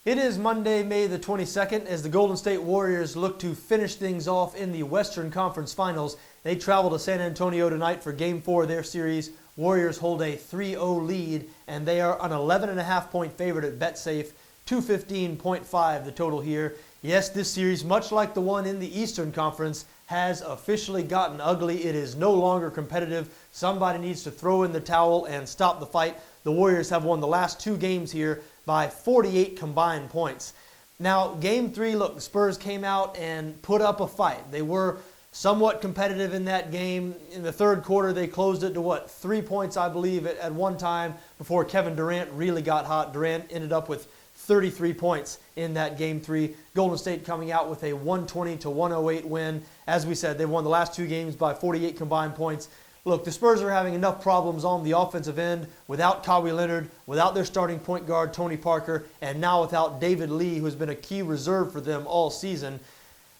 It is Monday, May the 22nd, as the Golden State Warriors look to finish things off in the Western Conference Finals. They travel to San Antonio tonight for Game 4 of their series. Warriors hold a 3-0 lead, and they are an 11.5-point favorite at BetSafe, 215.5 the total here. Yes, this series, much like the one in the Eastern Conference, has officially gotten ugly. It is no longer competitive. Somebody needs to throw in the towel and stop the fight. The Warriors have won the last two games here by 48 combined points. Now, Game 3, look, the Spurs came out and put up a fight. They were somewhat competitive in that game. In the third quarter, they closed it to, 3 points, I believe, at one time before Kevin Durant really got hot. Durant ended up with 33 points in that Game 3. Golden State coming out with a 120-108 win. As we said, they won the last two games by 48 combined points. Look, the Spurs are having enough problems on the offensive end without Kawhi Leonard, without their starting point guard, Tony Parker, and now without David Lee, who's been a key reserve for them all season.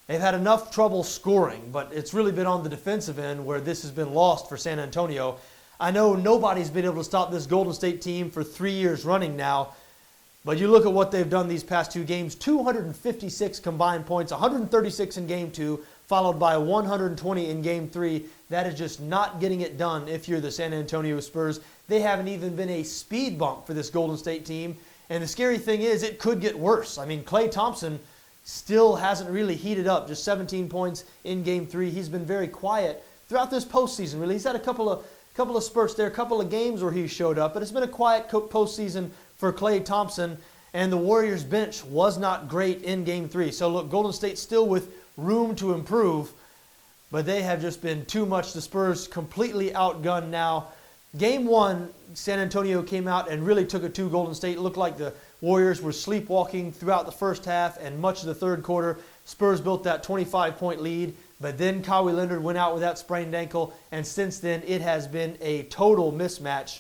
They've had enough trouble scoring, but it's really been on the defensive end where this has been lost for San Antonio. I know nobody's been able to stop this Golden State team for 3 years running now, but you look at what they've done these past two games, 256 combined points, 136 in Game 2, followed by 120 in Game 3. That is just not getting it done if you're the San Antonio Spurs. They haven't even been a speed bump for this Golden State team. And the scary thing is it could get worse. I mean, Klay Thompson still hasn't really heated up. Just 17 points in Game 3. He's been very quiet throughout this postseason, really. He's had a couple of spurts there, a couple of games where he showed up. But it's been a quiet postseason for Klay Thompson. And the Warriors bench was not great in Game 3. So, look, Golden State still with room to improve, but they have just been too much. The Spurs completely outgunned now. Game 1, San Antonio came out and really took it to Golden State. It looked like the Warriors were sleepwalking throughout the first half and much of the third quarter. Spurs built that 25-point lead, but then Kawhi Leonard went out with that sprained ankle, and since then it has been a total mismatch.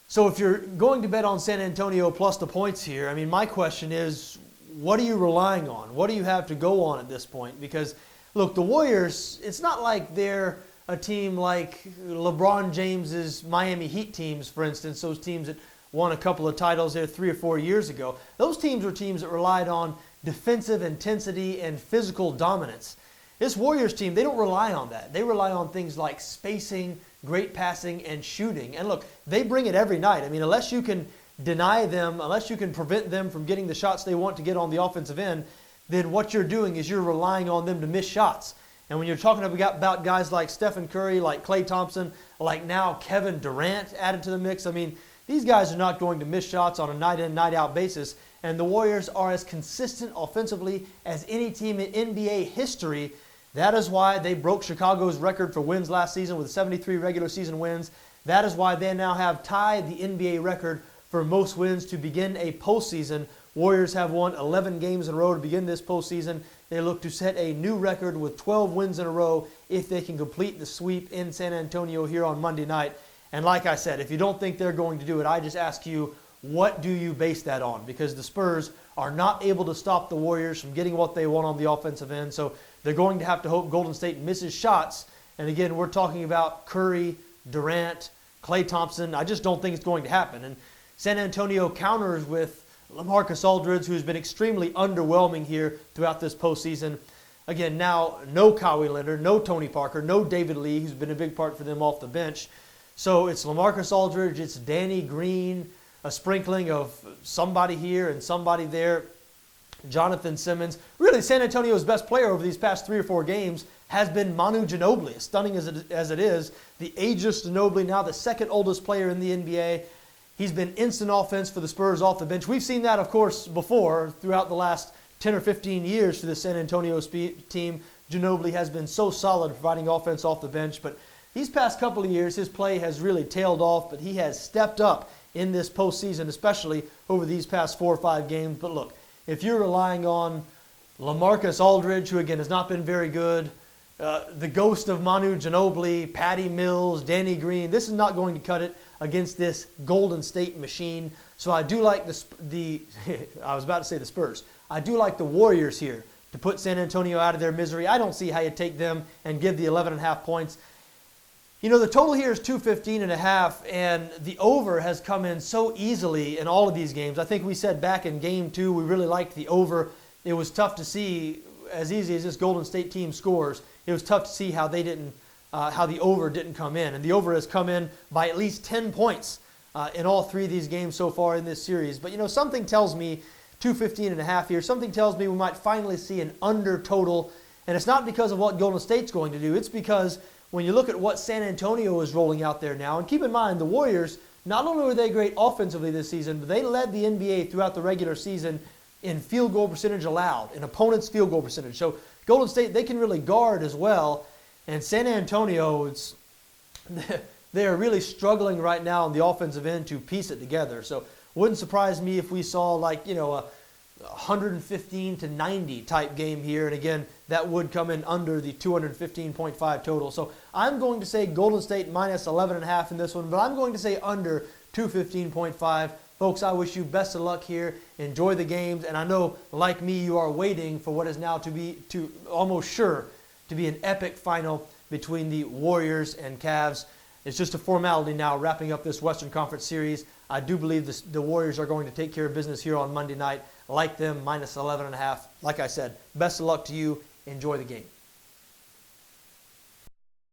So if you're going to bet on San Antonio plus the points here, I mean, my question is, what are you relying on? What do you have to go on at this point? Because, look, the Warriors, it's not like they're a team like LeBron James's Miami Heat teams, for instance, those teams that won a couple of titles there 3 or 4 years ago. Those teams were teams that relied on defensive intensity and physical dominance. This Warriors team, they don't rely on that. They rely on things like spacing, great passing, and shooting. And look, they bring it every night. I mean, unless you can deny them, unless you can prevent them from getting the shots they want to get on the offensive end, then what you're doing is you're relying on them to miss shots. And when you're talking about guys like Stephen Curry, like Klay Thompson, like now Kevin Durant added to the mix, I mean, these guys are not going to miss shots on a night-in, night-out basis. And the Warriors are as consistent offensively as any team in NBA history. That is why they broke Chicago's record for wins last season with 73 regular season wins. That is why they now have tied the NBA record for most wins to begin a postseason. Warriors have won 11 games in a row to begin this postseason. They look to set a new record with 12 wins in a row if they can complete the sweep in San Antonio here on Monday night. And like I said, if you don't think they're going to do it, I just ask you, what do you base that on? Because the Spurs are not able to stop the Warriors from getting what they want on the offensive end. So they're going to have to hope Golden State misses shots. And again, we're talking about Curry, Durant, Klay Thompson. I just don't think it's going to happen. And San Antonio counters with LaMarcus Aldridge, who's been extremely underwhelming here throughout this postseason. Again, now no Kawhi Leonard, no Tony Parker, no David Lee, who's been a big part for them off the bench. So it's LaMarcus Aldridge, it's Danny Green, a sprinkling of somebody here and somebody there, Jonathan Simmons. Really, San Antonio's best player over these past 3 or 4 games has been Manu Ginobili. As stunning as it is, the ageless Ginobili, now the second oldest player in the NBA. He's been instant offense for the Spurs off the bench. We've seen that, of course, before throughout the last 10 or 15 years for the San Antonio team. Ginobili has been so solid providing offense off the bench. But these past couple of years, his play has really tailed off, but he has stepped up in this postseason, especially over these past 4 or 5 games. But look, if you're relying on LaMarcus Aldridge, who again has not been very good, the ghost of Manu Ginobili, Patty Mills, Danny Green, this is not going to cut it against this Golden State machine. So I do like I was about to say the Spurs. I do like the Warriors here to put San Antonio out of their misery. I don't see how you take them and give the 11.5 points. You know, the total here is 215.5, and the over has come in so easily in all of these games. I think we said back in Game 2 we really liked the over. It was tough to see, as easy as this Golden State team scores, it was tough to see how the over didn't come in. And the over has come in by at least 10 points in all three of these games so far in this series. But, you know, something tells me 215.5 here. Something tells me we might finally see an under total. And it's not because of what Golden State's going to do. It's because when you look at what San Antonio is rolling out there now, and keep in mind the Warriors, not only were they great offensively this season, but they led the NBA throughout the regular season in field goal percentage allowed, in opponents' field goal percentage. So Golden State, they can really guard as well. And San Antonio, they are really struggling right now on the offensive end to piece it together. So it wouldn't surprise me if we saw like, you know, a 115 to 90 type game here. And again, that would come in under the 215.5 total. So I'm going to say Golden State minus 11.5 in this one, but I'm going to say under 215.5. Folks, I wish you best of luck here. Enjoy the games. And I know, like me, you are waiting for what is now to almost sure to be an epic final between the Warriors and Cavs. It's just a formality now, wrapping up this Western Conference series. I do believe the Warriors are going to take care of business here on Monday night. Like them, minus 11.5. Like I said, best of luck to you. Enjoy the game.